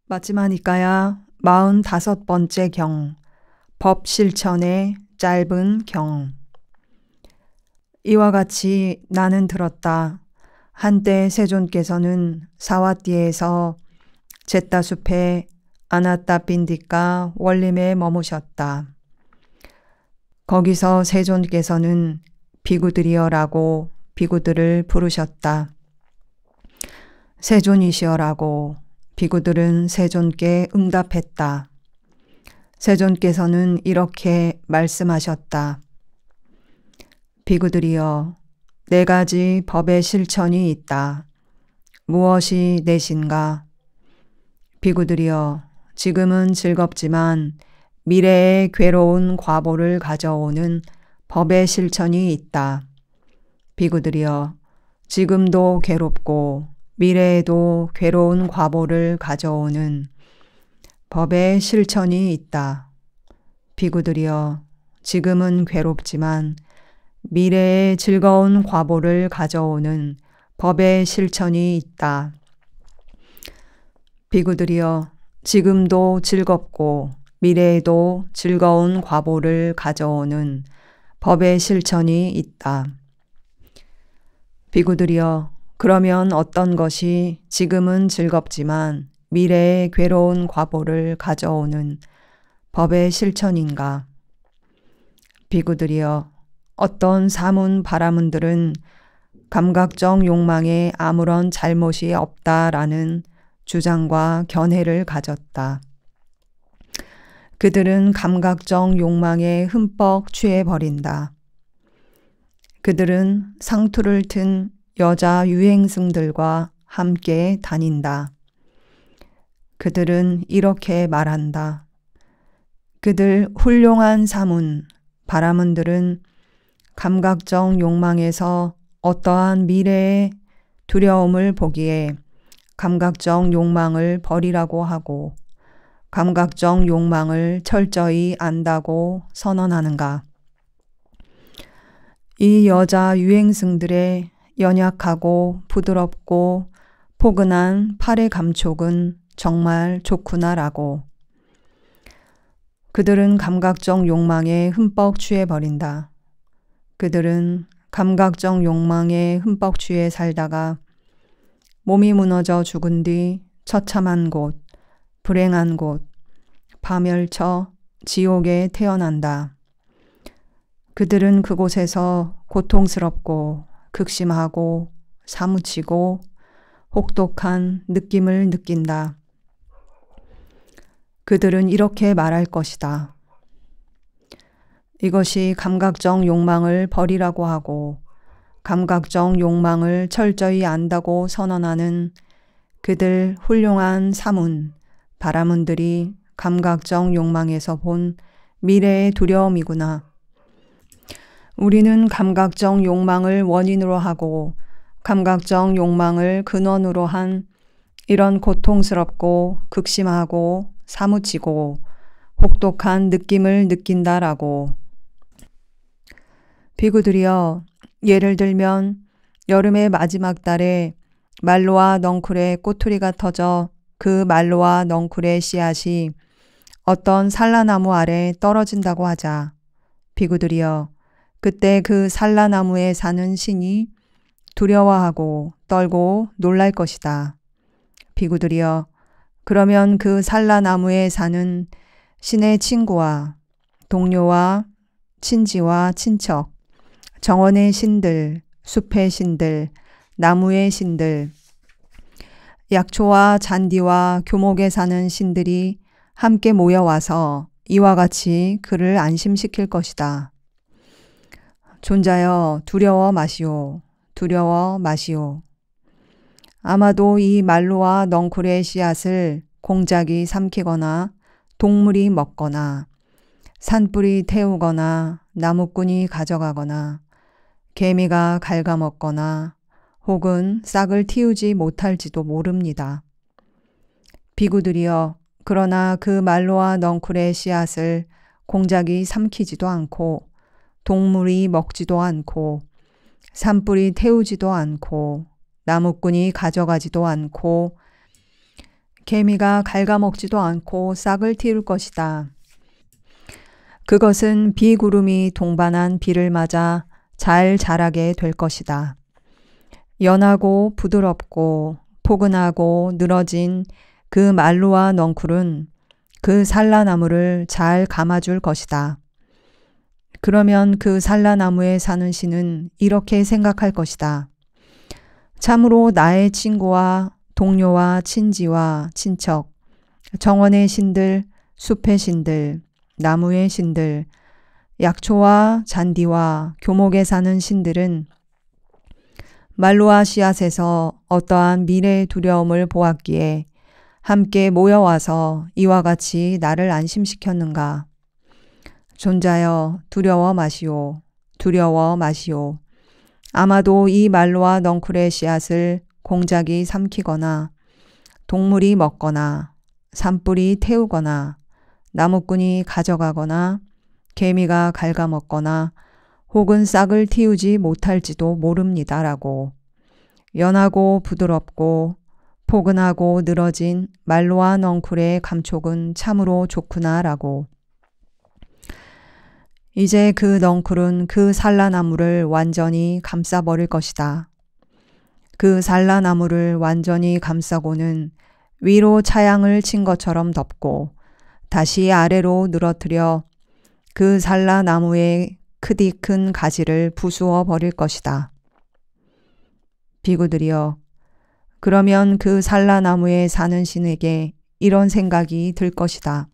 마지막이까야 45번째 경, 법 실천의 짧은 경. 이와 같이 나는 들었다. 한때 세존께서는 사와띠에서 잿다숲의 아나따빈디카 원림에 머무셨다. 거기서 세존께서는 비구들이여라고 비구들을 부르셨다. 세존이시여라고 비구들은 세존께 응답했다. 세존께서는 이렇게 말씀하셨다. 비구들이여, 네 가지 법의 실천이 있다. 무엇이 넷인가? 비구들이여, 지금은 즐겁지만 미래의 괴로운 과보를 가져오는 법의 실천이 있다. 비구들이여, 지금도 괴롭고 미래에도 괴로운 과보를 가져오는 법의 실천이 있다. 비구들이여, 지금은 괴롭지만 미래에 즐거운 과보를 가져오는 법의 실천이 있다. 비구들이여, 지금도 즐겁고 미래에도 즐거운 과보를 가져오는 법의 실천이 있다. 비구들이여, 그러면 어떤 것이 지금은 즐겁지만 미래에 괴로운 과보를 가져오는 법의 실천인가? 비구들이여, 어떤 사문 바라문들은 감각적 욕망에 아무런 잘못이 없다라는 주장과 견해를 가졌다. 그들은 감각적 욕망에 흠뻑 취해버린다. 그들은 상투를 튼 여자 유행승들과 함께 다닌다. 그들은 이렇게 말한다. 그들 훌륭한 사문, 바라문들은 감각적 욕망에서 어떠한 미래의 두려움을 보기에 감각적 욕망을 버리라고 하고 감각적 욕망을 철저히 안다고 선언하는가? 이 여자 유행승들의 연약하고 부드럽고 포근한 팔의 감촉은 정말 좋구나라고. 그들은 감각적 욕망에 흠뻑 취해버린다. 그들은 감각적 욕망에 흠뻑 취해 살다가 몸이 무너져 죽은 뒤 처참한 곳, 불행한 곳, 파멸처, 지옥에 태어난다. 그들은 그곳에서 고통스럽고 극심하고 사무치고 혹독한 느낌을 느낀다. 그들은 이렇게 말할 것이다. 이것이 감각적 욕망을 버리라고 하고 감각적 욕망을 철저히 안다고 선언하는 그들 훌륭한 사문, 바라문들이 감각적 욕망에서 본 미래의 두려움이구나. 우리는 감각적 욕망을 원인으로 하고 감각적 욕망을 근원으로 한 이런 고통스럽고 극심하고 사무치고 혹독한 느낌을 느낀다라고. 비구들이여, 예를 들면 여름의 마지막 달에 말로와 넝쿨의 꼬투리가 터져 그 말로와 넝쿨의 씨앗이 어떤 산라나무 아래 떨어진다고 하자. 비구들이여, 그때 그 산라나무에 사는 신이 두려워하고 떨고 놀랄 것이다. 비구들이여, 그러면 그 산라나무에 사는 신의 친구와 동료와 친지와 친척, 정원의 신들, 숲의 신들, 나무의 신들, 약초와 잔디와 교목에 사는 신들이 함께 모여와서 이와 같이 그를 안심시킬 것이다. 존자여, 두려워 마시오. 두려워 마시오. 아마도 이 말로와 넝쿨의 씨앗을 공작이 삼키거나 동물이 먹거나 산불이 태우거나 나무꾼이 가져가거나 개미가 갉아먹거나 혹은 싹을 틔우지 못할지도 모릅니다. 비구들이여, 그러나 그 말로와 넝쿨의 씨앗을 공작이 삼키지도 않고 동물이 먹지도 않고 산불이 태우지도 않고 나무꾼이 가져가지도 않고 개미가 갉아먹지도 않고 싹을 틔울 것이다. 그것은 비구름이 동반한 비를 맞아 잘 자라게 될 것이다. 연하고 부드럽고 포근하고 늘어진 그 말루와 넝쿨은 그 산라나무를 잘 감아줄 것이다. 그러면 그 산라나무에 사는 신은 이렇게 생각할 것이다. 참으로 나의 친구와 동료와 친지와 친척, 정원의 신들, 숲의 신들, 나무의 신들, 약초와 잔디와 교목에 사는 신들은 말루와 씨앗에서 어떠한 미래의 두려움을 보았기에 함께 모여와서 이와 같이 나를 안심시켰는가. 존자여 두려워 마시오. 두려워 마시오. 아마도 이 말루와 넝쿨의 씨앗을 공작이 삼키거나 동물이 먹거나 산불이 태우거나 나무꾼이 가져가거나 개미가 갉아먹거나 혹은 싹을 틔우지 못할지도 모릅니다라고. 연하고 부드럽고 포근하고 늘어진 말루와 넝쿨의 감촉은 참으로 좋구나라고. 이제 그 넝쿨은 그 산라나무를 완전히 감싸버릴 것이다. 그 산라나무를 완전히 감싸고는 위로 차양을 친 것처럼 덮고 다시 아래로 늘어뜨려 그 산라나무의 크디 큰 가지를 부수어 버릴 것이다. 비구들이여, 그러면 그 산라나무에 사는 신에게 이런 생각이 들 것이다.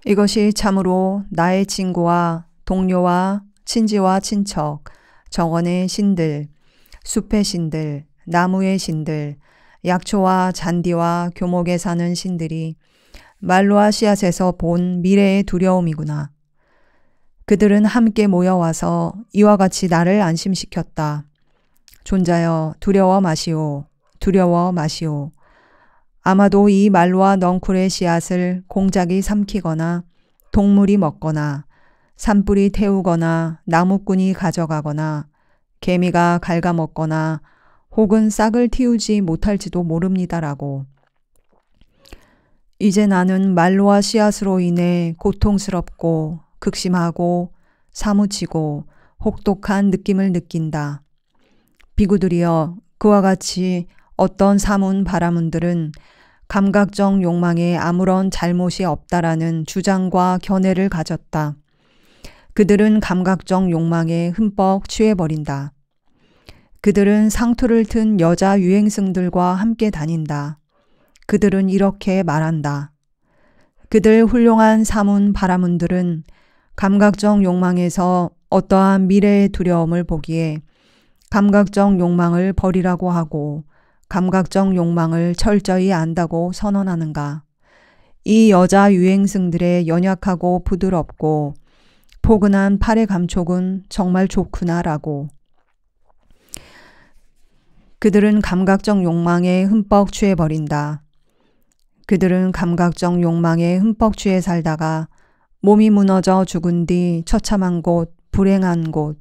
이것이 참으로 나의 친구와 동료와 친지와 친척, 정원의 신들, 숲의 신들, 나무의 신들, 약초와 잔디와 교목에 사는 신들이 말루와 씨앗에서 본 미래의 두려움이구나. 그들은 함께 모여와서 이와 같이 나를 안심시켰다. 존자여 두려워 마시오. 두려워 마시오. 아마도 이 말루와 넝쿨의 씨앗을 공작이 삼키거나 동물이 먹거나 산불이 태우거나 나무꾼이 가져가거나 개미가 갉아먹거나 혹은 싹을 틔우지 못할지도 모릅니다라고. 이제 나는 말루와 씨앗으로 인해 고통스럽고 극심하고 사무치고 혹독한 느낌을 느낀다. 비구들이여, 그와 같이 어떤 사문 바라문들은 감각적 욕망에 아무런 잘못이 없다라는 주장과 견해를 가졌다. 그들은 감각적 욕망에 흠뻑 취해버린다. 그들은 상투를 튼 여자 유행승들과 함께 다닌다. 그들은 이렇게 말한다. 그들 훌륭한 사문 바라문들은 감각적 욕망에서 어떠한 미래의 두려움을 보기에 감각적 욕망을 버리라고 하고 감각적 욕망을 철저히 안다고 선언하는가. 이 여자 유행승들의 연약하고 부드럽고 포근한 팔의 감촉은 정말 좋구나라고. 그들은 감각적 욕망에 흠뻑 취해버린다. 그들은 감각적 욕망에 흠뻑 취해 살다가 몸이 무너져 죽은 뒤 처참한 곳, 불행한 곳,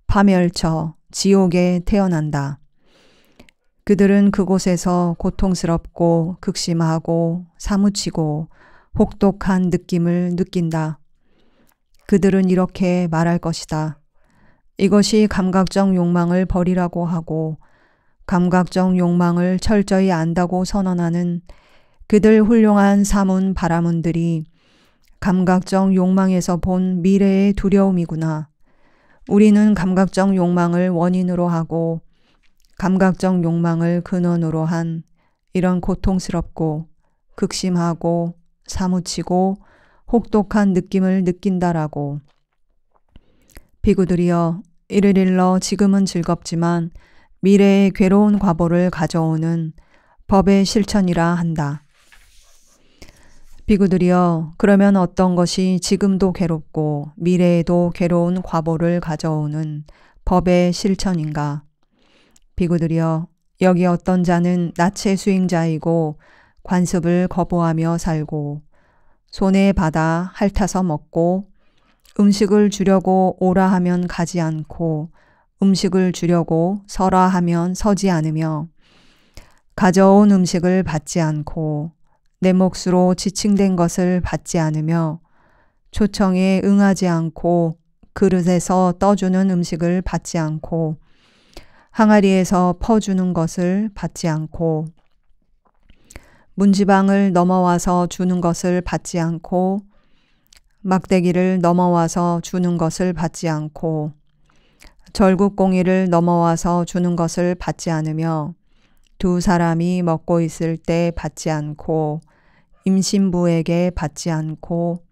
파멸처, 지옥에 태어난다. 그들은 그곳에서 고통스럽고 극심하고 사무치고 혹독한 느낌을 느낀다. 그들은 이렇게 말할 것이다. 이것이 감각적 욕망을 버리라고 하고 감각적 욕망을 철저히 안다고 선언하는 그들 훌륭한 사문 바라문들이 감각적 욕망에서 본 미래의 두려움이구나. 우리는 감각적 욕망을 원인으로 하고 감각적 욕망을 근원으로 한 이런 고통스럽고 극심하고 사무치고 혹독한 느낌을 느낀다라고. 비구들이여, 이를 일러 지금은 즐겁지만 미래의 괴로운 과보를 가져오는 법의 실천이라 한다. 비구들이여, 그러면 어떤 것이 지금도 괴롭고 미래에도 괴로운 과보를 가져오는 법의 실천인가? 비구들이여, 여기 어떤 자는 나체 수행자이고 관습을 거부하며 살고 손에 받아 핥아서 먹고 음식을 주려고 오라 하면 가지 않고 음식을 주려고 서라 하면 서지 않으며 가져온 음식을 받지 않고 내 몫으로 지칭된 것을 받지 않으며 초청에 응하지 않고 그릇에서 떠주는 음식을 받지 않고 항아리에서 퍼주는 것을 받지 않고 문지방을 넘어와서 주는 것을 받지 않고 막대기를 넘어와서 주는 것을 받지 않고 절국공의를 넘어와서 주는 것을 받지 않으며 두 사람이 먹고 있을 때 받지 않고 임신부에게 받지 않고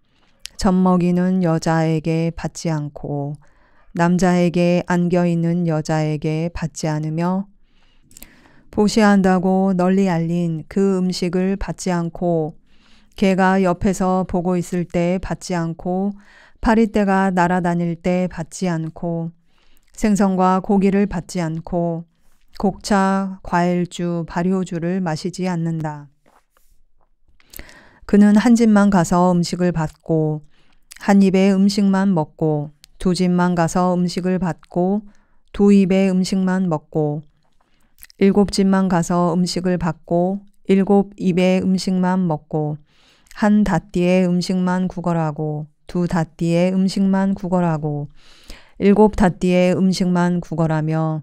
젖먹이는 여자에게 받지 않고 남자에게 안겨있는 여자에게 받지 않으며 보시한다고 널리 알린 그 음식을 받지 않고 개가 옆에서 보고 있을 때 받지 않고 파리떼가 날아다닐 때 받지 않고 생선과 고기를 받지 않고 곡차, 과일주, 발효주를 마시지 않는다. 그는 한 집만 가서 음식을 받고 한 입에 음식만 먹고 두 집만 가서 음식을 받고 두 입에 음식만 먹고 일곱 집만 가서 음식을 받고 일곱 입에 음식만 먹고 한 닷띠에 음식만 구걸하고 두 닷띠에 음식만 구걸하고 일곱 닷띠에 음식만 구걸하며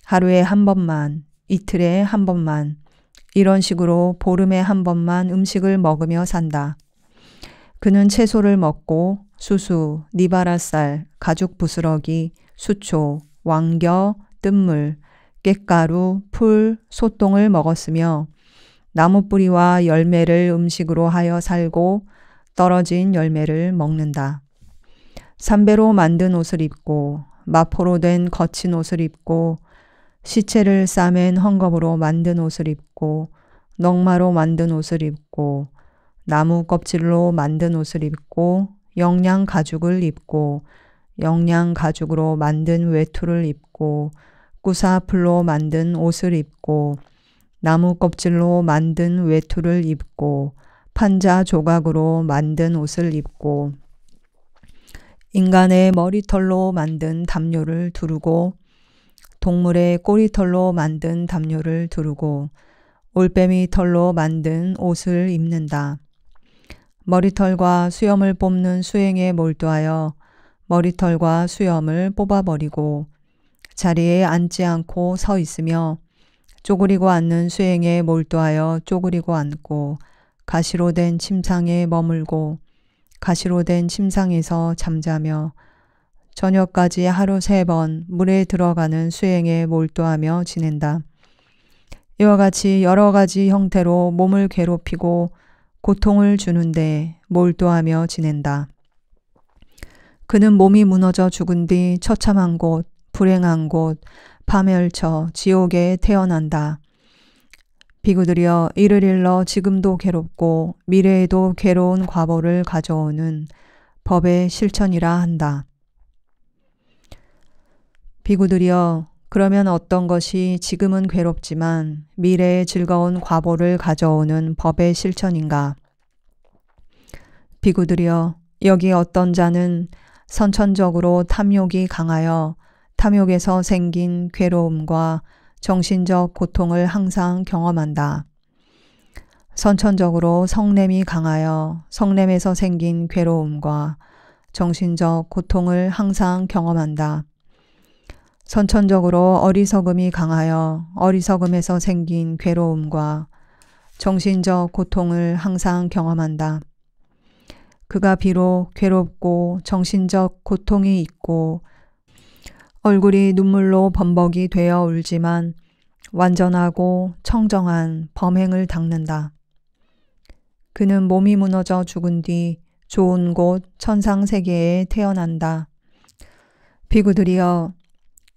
하루에 한 번만, 이틀에 한 번만, 이런 식으로 보름에 한 번만 음식을 먹으며 산다. 그는 채소를 먹고 수수, 니바라쌀, 가죽 부스러기, 수초, 왕겨, 뜬물, 깻가루, 풀, 소똥을 먹었으며 나무 뿌리와 열매를 음식으로 하여 살고 떨어진 열매를 먹는다. 삼배로 만든 옷을 입고 마포로 된 거친 옷을 입고 시체를 싸맨 헝겊으로 만든 옷을 입고 넝마로 만든 옷을 입고 나무 껍질로 만든 옷을 입고 영양 가죽을 입고 영양 가죽으로 만든 외투를 입고 꾸사풀로 만든 옷을 입고 나무 껍질로 만든 외투를 입고 판자 조각으로 만든 옷을 입고 인간의 머리털로 만든 담요를 두르고 동물의 꼬리털로 만든 담요를 두르고 올빼미 털로 만든 옷을 입는다. 머리털과 수염을 뽑는 수행에 몰두하여 머리털과 수염을 뽑아버리고 자리에 앉지 않고 서 있으며 쪼그리고 앉는 수행에 몰두하여 쪼그리고 앉고 가시로 된 침상에 머물고 가시로 된 침상에서 잠자며 저녁까지 하루 3번 물에 들어가는 수행에 몰두하며 지낸다. 이와 같이 여러 가지 형태로 몸을 괴롭히고 고통을 주는데 몰두하며 지낸다. 그는 몸이 무너져 죽은 뒤 처참한 곳, 불행한 곳, 파멸처, 지옥에 태어난다. 비구들이여 이를 일러 지금도 괴롭고 미래에도 괴로운 과보를 가져오는 법의 실천이라 한다. 비구들이여 그러면 어떤 것이 지금은 괴롭지만 미래에 즐거운 과보를 가져오는 법의 실천인가? 비구들이여 여기 어떤 자는 선천적으로 탐욕이 강하여 탐욕에서 생긴 괴로움과 정신적 고통을 항상 경험한다. 선천적으로 성냄이 강하여 성냄에서 생긴 괴로움과 정신적 고통을 항상 경험한다. 선천적으로 어리석음이 강하여 어리석음에서 생긴 괴로움과 정신적 고통을 항상 경험한다. 그가 비록 괴롭고 정신적 고통이 있고 얼굴이 눈물로 범벅이 되어 울지만 완전하고 청정한 범행을 닦는다. 그는 몸이 무너져 죽은 뒤 좋은 곳 천상세계에 태어난다. 비구들이여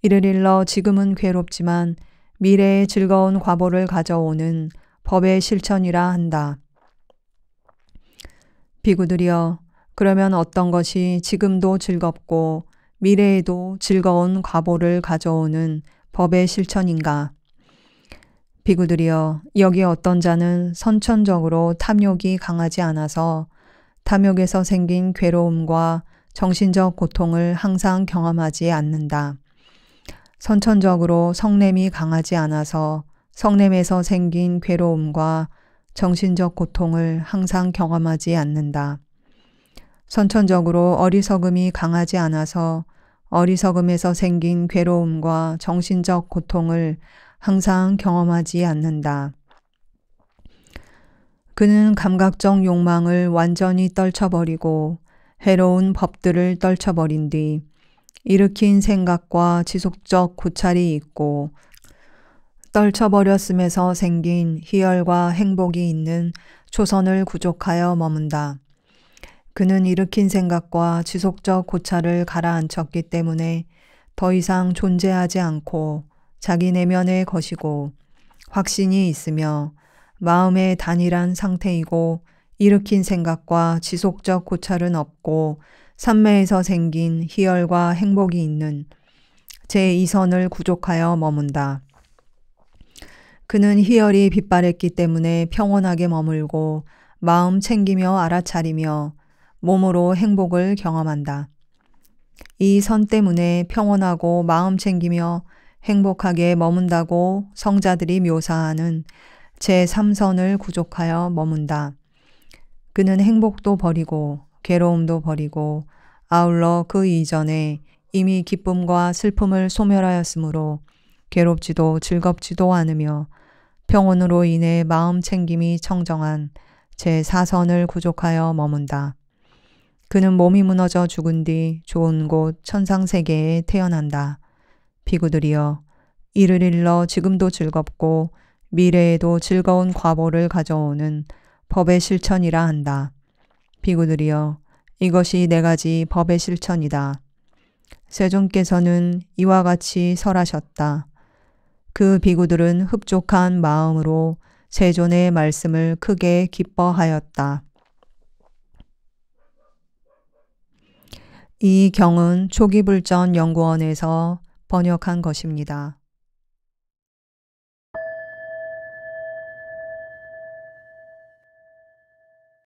이를 일러 지금은 괴롭지만 미래에 즐거운 과보를 가져오는 법의 실천이라 한다. 비구들이여 그러면 어떤 것이 지금도 즐겁고 미래에도 즐거운 과보를 가져오는 법의 실천인가? 비구들이여 여기 어떤 자는 선천적으로 탐욕이 강하지 않아서 탐욕에서 생긴 괴로움과 정신적 고통을 항상 경험하지 않는다. 선천적으로 성냄이 강하지 않아서 성냄에서 생긴 괴로움과 정신적 고통을 항상 경험하지 않는다. 선천적으로 어리석음이 강하지 않아서 어리석음에서 생긴 괴로움과 정신적 고통을 항상 경험하지 않는다. 그는 감각적 욕망을 완전히 떨쳐버리고 해로운 법들을 떨쳐버린 뒤 일으킨 생각과 지속적 고찰이 있고 떨쳐버렸음에서 생긴 희열과 행복이 있는 초선을 구족하여 머문다. 그는 일으킨 생각과 지속적 고찰을 가라앉혔기 때문에 더 이상 존재하지 않고 자기 내면의 것이고 확신이 있으며 마음의 단일한 상태이고 일으킨 생각과 지속적 고찰은 없고 삼매에서 생긴 희열과 행복이 있는 제2선을 구족하여 머문다. 그는 희열이 빛발했기 때문에 평온하게 머물고 마음 챙기며 알아차리며 몸으로 행복을 경험한다. 이 선 때문에 평온하고 마음 챙기며 행복하게 머문다고 성자들이 묘사하는 제3선을 구족하여 머문다. 그는 행복도 버리고 괴로움도 버리고 아울러 그 이전에 이미 기쁨과 슬픔을 소멸하였으므로 괴롭지도 즐겁지도 않으며 평온으로 인해 마음 챙김이 청정한 제4선을 구족하여 머문다. 그는 몸이 무너져 죽은 뒤 좋은 곳 천상세계에 태어난다. 비구들이여, 이를 일러 지금도 즐겁고 미래에도 즐거운 과보를 가져오는 법의 실천이라 한다. 비구들이여, 이것이 네 가지 법의 실천이다. 세존께서는 이와 같이 설하셨다. 그 비구들은 흡족한 마음으로 세존의 말씀을 크게 기뻐하였다. 이 경은 초기불전 연구원에서 번역한 것입니다.